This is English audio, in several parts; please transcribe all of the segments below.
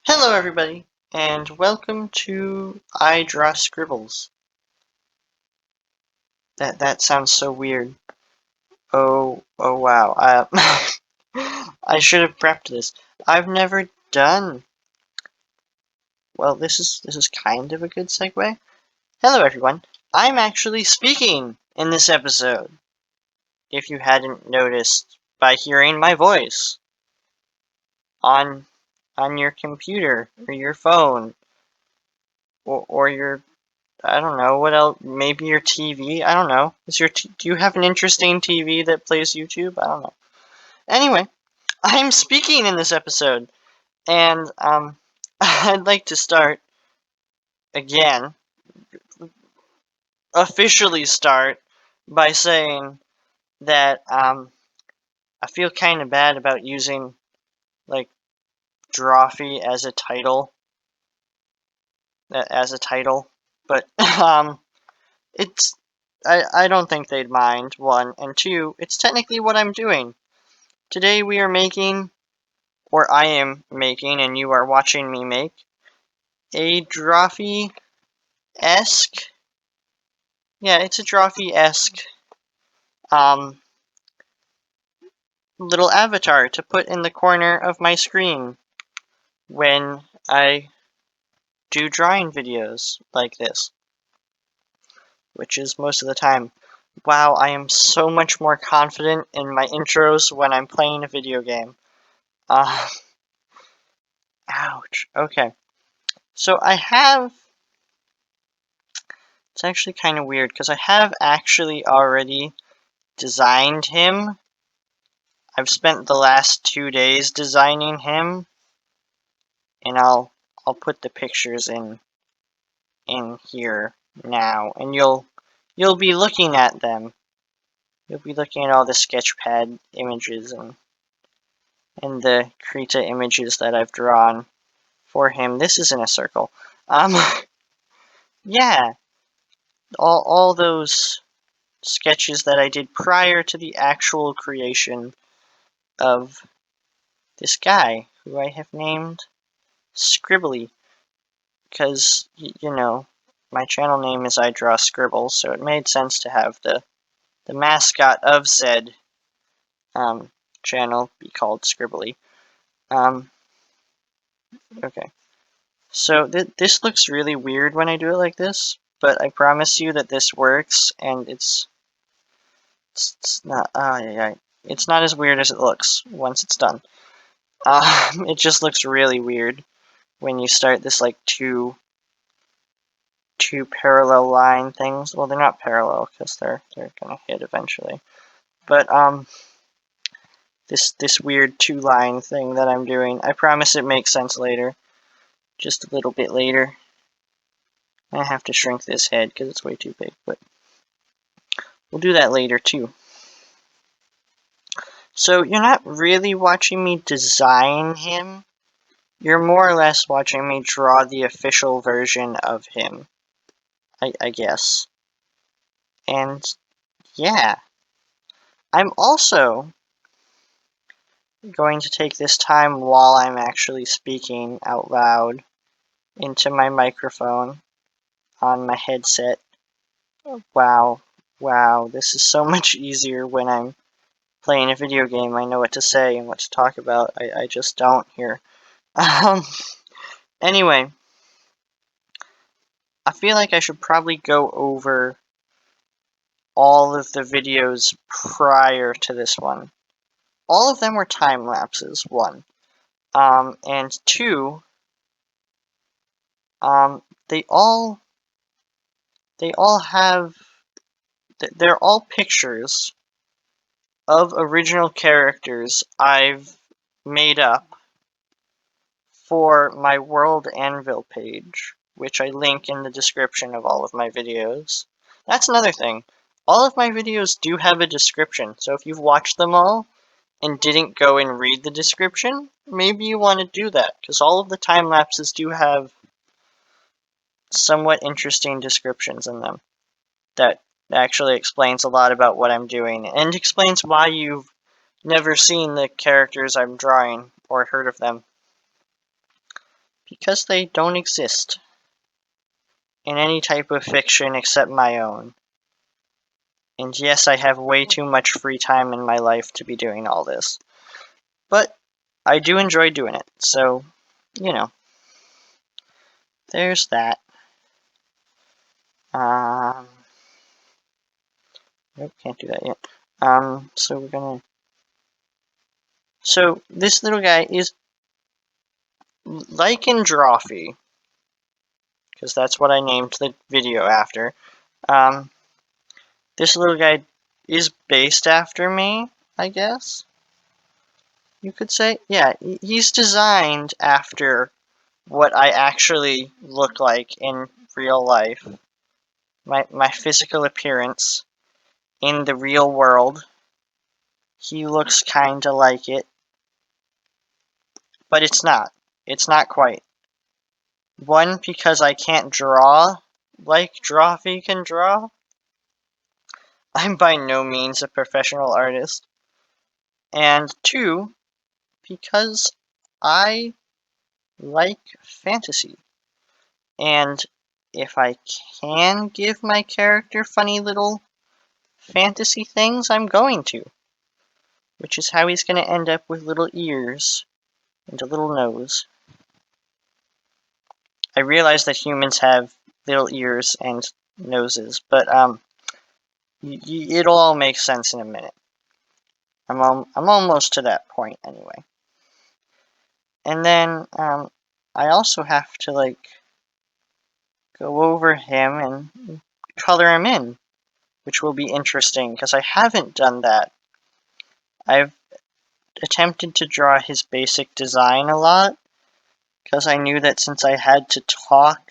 Hello everybody, and welcome to I Draw Scribbles. That sounds so weird. Oh wow. I should have prepped this. I've never done. Well, this is kind of a good segue. Hello everyone. I'm actually speaking in this episode. If you hadn't noticed by hearing my voice on your computer or your phone or your I don't know, what else? Maybe your TV? I don't know. Do you have an interesting TV that plays YouTube? I don't know. Anyway, I'm speaking in this episode, and I'd like to start again, officially start by saying that I feel kind of bad about using like Drawfee as a title, but it's I don't think they'd mind, one, and two, it's technically what I'm doing. Today we are making, or I am making, and you are watching me make, a Drawfee-esque, yeah, it's a Drawfee-esque, um, little avatar to put in the corner of my screen when I do drawing videos like this, which is most of the time. Wow, I am so much more confident in my intros when I'm playing a video game. Uh, ouch. Okay. So it's actually kind of weird because I have actually already designed him. I've spent the last 2 days designing him, and I'll put the pictures in here now, and you'll be looking at them. You'll be looking at all the sketchpad images and the Krita images that I've drawn for him. This isn't a circle. Yeah, all those sketches that I did prior to the actual creation of this guy, who I have named Scribbly, because, you know, my channel name is I Draw Scribbles, so it made sense to have the mascot of said channel be called Scribbly. Okay. So this looks really weird when I do it like this, but I promise you that this works, and it's not, it's not as weird as it looks once it's done. It just looks really weird when you start this like two parallel line things. Well, they're not parallel because they're gonna hit eventually. But this weird two-line thing that I'm doing, I promise it makes sense later. Just a little bit later. I have to shrink this head because it's way too big, but we'll do that later too. So you're not really watching me design him. You're more or less watching me draw the official version of him, I guess. And yeah, I'm also going to take this time while I'm actually speaking out loud into my microphone on my headset. Wow, this is so much easier when I'm playing a video game. I know what to say and what to talk about. I just don't here. Anyway, I feel like I should probably go over all of the videos prior to this one. All of them were time lapses, one. And two, they all have, they're all pictures of original characters I've made up for my World Anvil page, which I link in the description of all of my videos. That's another thing. All of my videos do have a description, so if you've watched them all and didn't go and read the description, maybe you want to do that, because all of the time lapses do have somewhat interesting descriptions in them that actually explains a lot about what I'm doing, and explains why you've never seen the characters I'm drawing or heard of them. Because they don't exist in any type of fiction except my own. And yes, I have way too much free time in my life to be doing all this. But I do enjoy doing it, so, you know, there's that. Nope, can't do that yet. So we're gonna... So, this little guy is like in Drawfee, because that's what I named the video after. This little guy is based after me, I guess you could say. Yeah, he's designed after what I actually look like in real life. My physical appearance in the real world. He looks kinda like it. But it's not. It's not quite. One, because I can't draw like Drawfee can draw. I'm by no means a professional artist. And two, because I like fantasy. And if I can give my character funny little fantasy things, I'm going to. Which is how he's going to end up with little ears and a little nose. I realize that humans have little ears and noses, but it'll all make sense in a minute. I'm almost to that point anyway. And then I also have to like go over him and color him in, which will be interesting because I haven't done that. I've attempted to draw his basic design a lot because I knew that since I had to talk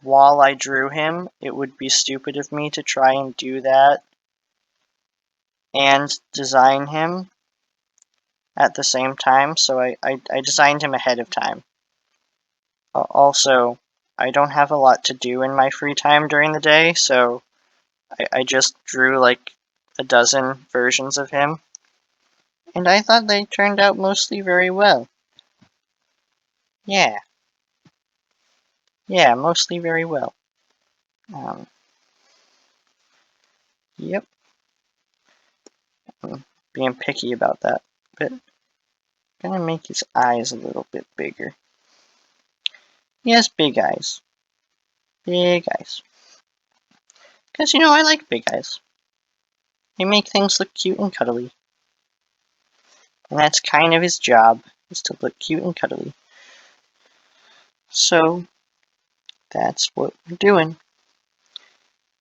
while I drew him, it would be stupid of me to try and do that and design him at the same time, so I designed him ahead of time. Also, I don't have a lot to do in my free time during the day, so I just drew like a dozen versions of him, and I thought they turned out mostly very well. Yeah, mostly very well. Yep. I'm being picky about that, but I'm gonna make his eyes a little bit bigger. He has big eyes. Big eyes. Because, I like big eyes. They make things look cute and cuddly. And that's kind of his job, is to look cute and cuddly. So, that's what we're doing.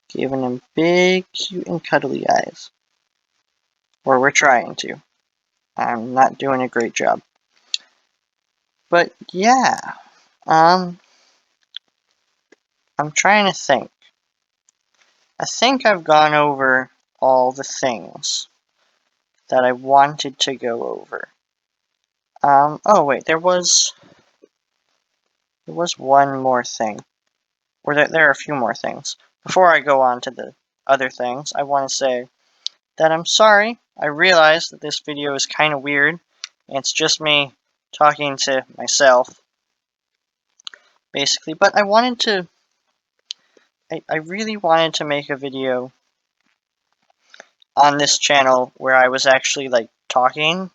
Giving him big, cute, and cuddly eyes. Or we're trying to. I'm not doing a great job. But, yeah. I'm trying to think. I think I've gone over all the things that I wanted to go over. Oh wait, there was one more thing. Or there are a few more things. Before I go on to the other things, I want to say that I'm sorry. I realize that this video is kind of weird, and it's just me talking to myself, basically, but I wanted to... I really wanted to make a video on this channel where I was actually, like, talking,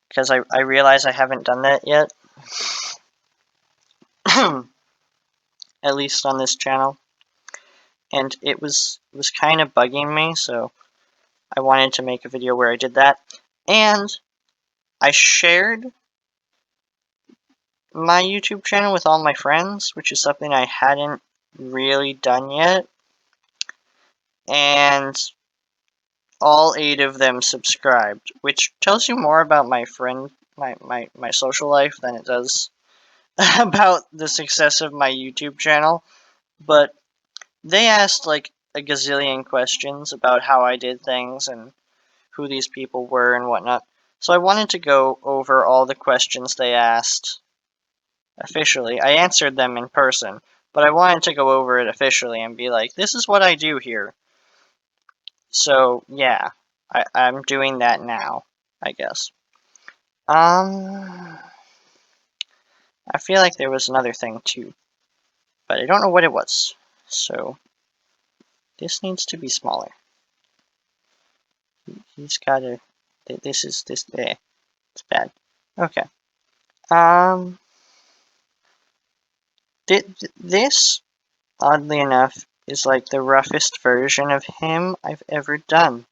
because I realize I haven't done that yet. At least on this channel. And it was kind of bugging me, so I wanted to make a video where I did that. And I shared my YouTube channel with all my friends, which is something I hadn't really done yet. And all 8 of them subscribed, which tells you more about my friend, my social life than it does about the success of my YouTube channel. But they asked like a gazillion questions about how I did things and who these people were and whatnot. So I wanted to go over all the questions they asked officially. I answered them in person, but I wanted to go over it officially and be like, this is what I do here. So, yeah, I'm doing that now, I guess. I feel like there was another thing too, but I don't know what it was. So this needs to be smaller. He's gotta. This is this. It's bad. Okay. This, oddly enough, is like the roughest version of him I've ever done.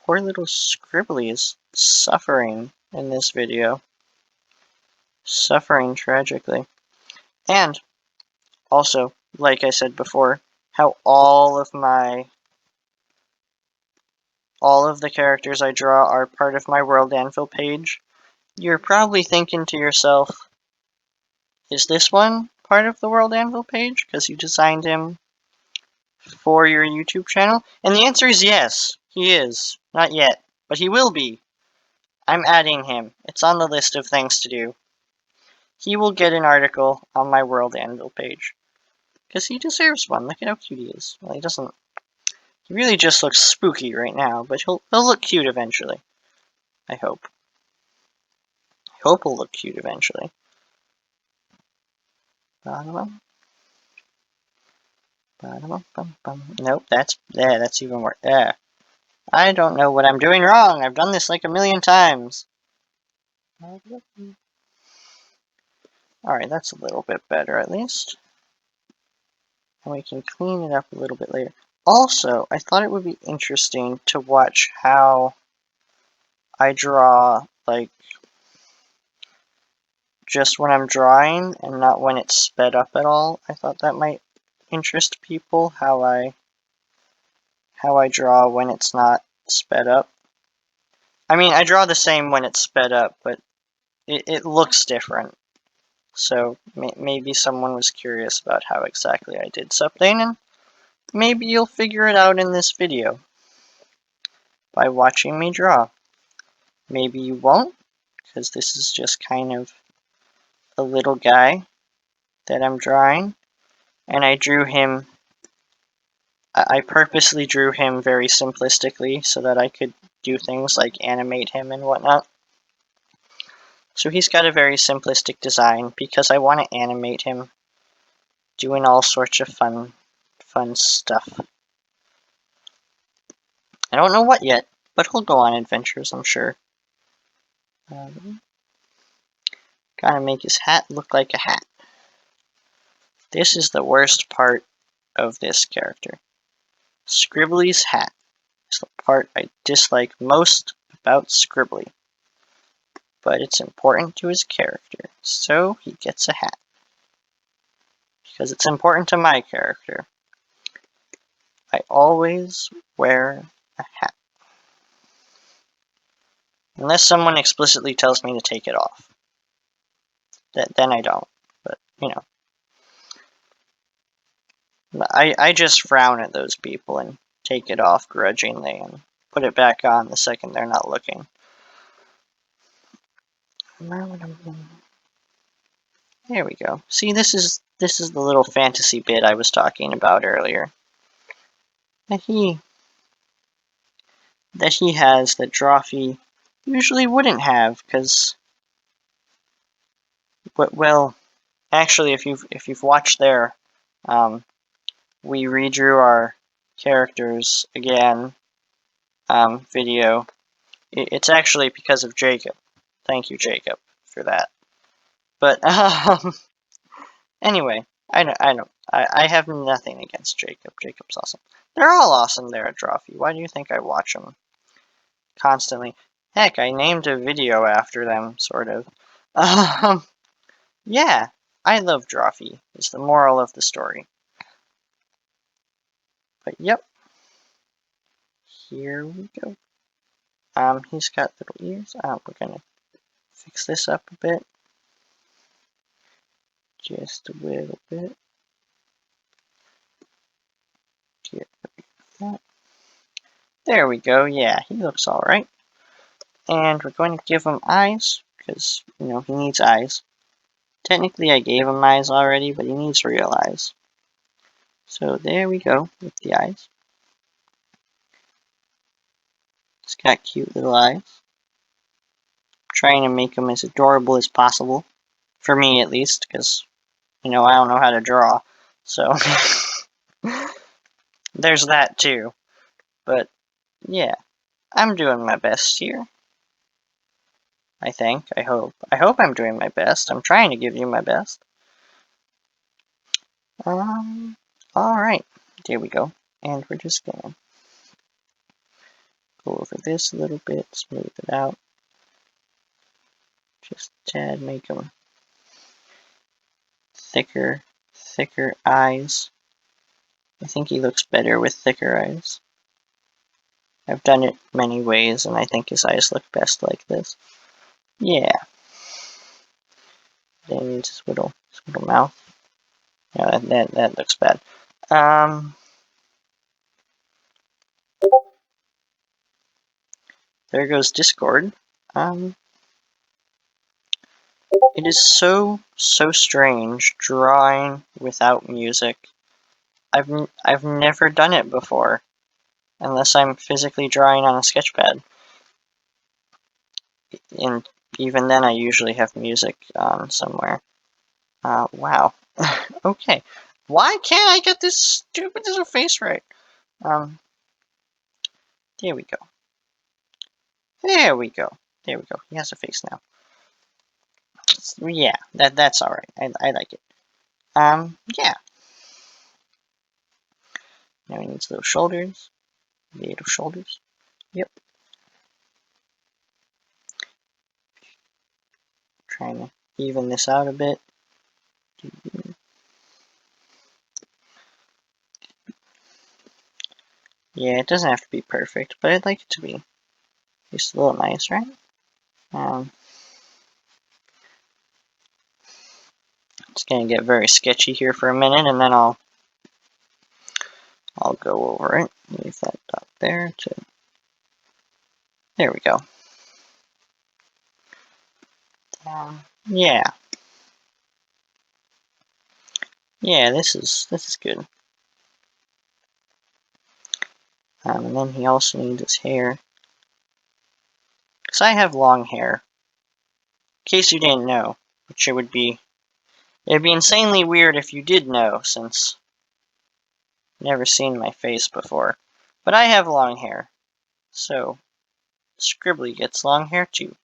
Poor little Scribbly is suffering in this video. Suffering tragically. And also, like I said before, how all of the characters I draw are part of my World Anvil page. You're probably thinking to yourself, is this one part of the World Anvil page? Because you designed him for your YouTube channel? And the answer is yes, he is. Not yet, but he will be. I'm adding him. It's on the list of things to do. He will get an article on my World Anvil page. Because he deserves one. Look at how cute he is. Well, he doesn't. He really just looks spooky right now, but he'll look cute eventually. I hope. I hope he'll look cute eventually. Nope, that's even worse. Yeah. I don't know what I'm doing wrong. I've done this like a million times. Alright, that's a little bit better at least. And we can clean it up a little bit later. Also, I thought it would be interesting to watch how I draw, like, just when I'm drawing and not when it's sped up at all. I thought that might interest people, how I draw when it's not sped up. I mean, I draw the same when it's sped up, but it looks different. So maybe someone was curious about how exactly I did something, and maybe you'll figure it out in this video by watching me draw. Maybe you won't, because this is just kind of a little guy that I'm drawing, and I drew him. I purposely drew him very simplistically so that I could do things like animate him and whatnot. So he's got a very simplistic design because I want to animate him doing all sorts of fun stuff. I don't know what yet, but he'll go on adventures, I'm sure. Gotta make his hat look like a hat. This is the worst part of this character. Scribbly's hat is the part I dislike most about Scribbly. But it's important to his character, so he gets a hat. Because it's important to my character. I always wear a hat. Unless someone explicitly tells me to take it off. Then I don't. But, you know. I just frown at those people and take it off grudgingly and put it back on the second they're not looking. There we go. See, this is the little fantasy bit I was talking about earlier. That he has that Drawfee usually wouldn't have, because, well, actually, if you've watched there, we redrew our characters again video. It's actually because of Jacob. Thank you, Jacob, for that. But anyway, I have nothing against Jacob. Jacob's awesome. They're all awesome there at Drawfee. Why do you think I watch them constantly? Heck, I named a video after them, sort of. Yeah, I love Drawfee, is the moral of the story. But yep, here we go. He's got little ears. We're gonna fix this up a bit. Just a little bit. Get rid of that. There we go. Yeah, he looks alright. And we're going to give him eyes, because, you know, he needs eyes. Technically, I gave him eyes already, but he needs real eyes. So there we go with the eyes. He's got cute little eyes. Trying to make him as adorable as possible. For me, at least, because, you know, I don't know how to draw. So, there's that too. But, yeah, I'm doing my best here. I think. I hope. I hope I'm doing my best. I'm trying to give you my best. Alright. There we go. And we're just gonna go over this a little bit, smooth it out. Just a tad, make them thicker eyes. I think he looks better with thicker eyes. I've done it many ways, and I think his eyes look best like this. Yeah. Then he needs his little mouth. Yeah, that looks bad. There goes Discord. It is so strange drawing without music. I've never done it before, unless I'm physically drawing on a sketchpad. And even then, I usually have music on somewhere. Wow. Okay. Why can't I get this stupid little face right? There we go. There we go. There we go. He has a face now. Yeah, that's alright. I like it. Yeah. Now he needs little shoulders. Little shoulders. Yep. Trying to even this out a bit. Yeah, it doesn't have to be perfect, but I'd like it to be just a little nice, right? It's gonna get very sketchy here for a minute, and then I'll go over it. Leave that dot there to. There we go. Yeah. Yeah, this is good. And then he also needs his hair. Because I have long hair. In case you didn't know, which it'd be insanely weird if you did know, since you've never seen my face before. But I have long hair, so Scribbly gets long hair too.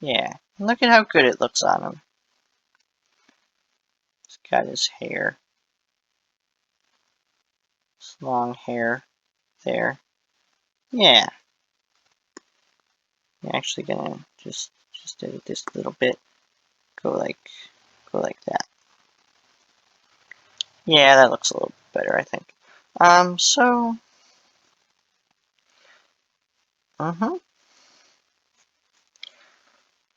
Yeah, and look at how good it looks on him. He's got his hair. His long hair there. Yeah. I'm actually gonna just edit this a little bit. Go like that. Yeah, that looks a little better, I think. So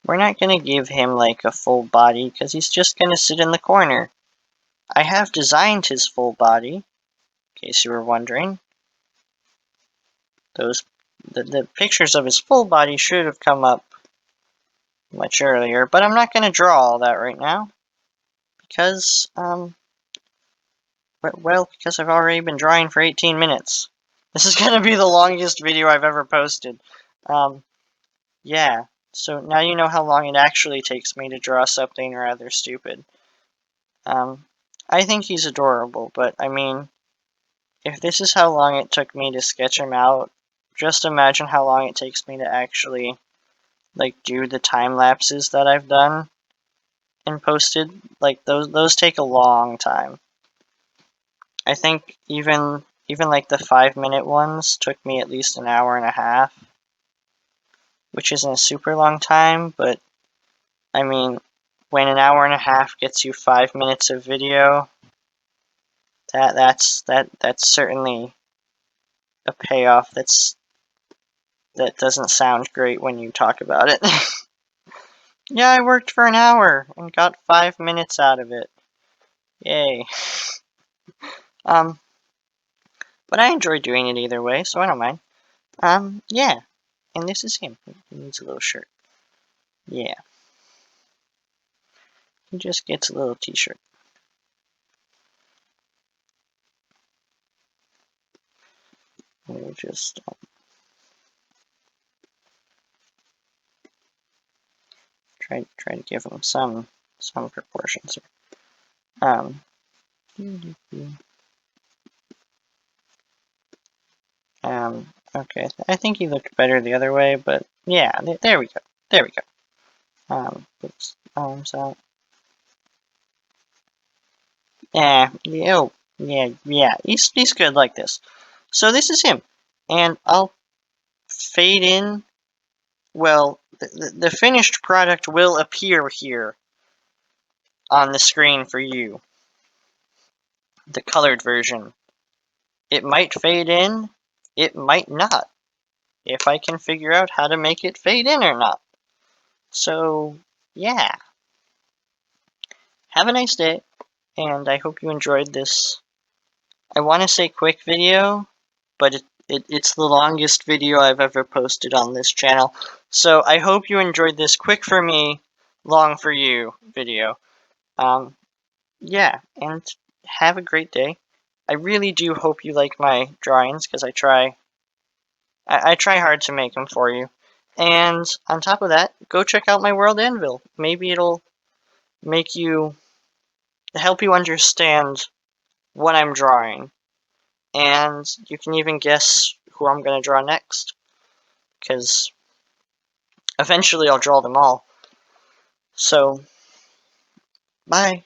we're not gonna give him like a full body because he's just gonna sit in the corner. I have designed his full body, in case you were wondering. The pictures of his full body should have come up much earlier, but I'm not gonna draw all that right now because because I've already been drawing for 18 minutes. This is gonna be the longest video I've ever posted. Yeah. So now you know how long it actually takes me to draw something rather stupid. I think he's adorable, but I mean, if this is how long it took me to sketch him out, just imagine how long it takes me to actually, like, do the time lapses that I've done and posted. Like, those take a long time. I think even like the 5-minute ones took me at least an hour and a half, which isn't a super long time, but I mean, when an hour and a half gets you 5 minutes of video, that's certainly a payoff that doesn't sound great when you talk about it. Yeah, I worked for an hour and got 5 minutes out of it. Yay. But I enjoy doing it either way, so I don't mind. Yeah. And this is him. He needs a little shirt. Yeah. He just gets a little t-shirt. We'll just try to give him some some proportions here. Okay, I think he looked better the other way, but yeah, there we go. There we go. Oops, arms out. Yeah, oh, yeah, he's good like this. So this is him, and I'll fade in. Well, the finished product will appear here on the screen for you. The colored version. It might fade in, it might not, if I can figure out how to make it fade in or not. So, yeah. Have a nice day, and I hope you enjoyed this. I want to say quick video, but it's the longest video I've ever posted on this channel. So I hope you enjoyed this quick for me, long for you video. Yeah, and have a great day. I really do hope you like my drawings, because I try hard to make them for you. And on top of that, go check out my World Anvil. Maybe it'll make you, help you understand what I'm drawing. And you can even guess who I'm going to draw next. Because eventually I'll draw them all. So, bye.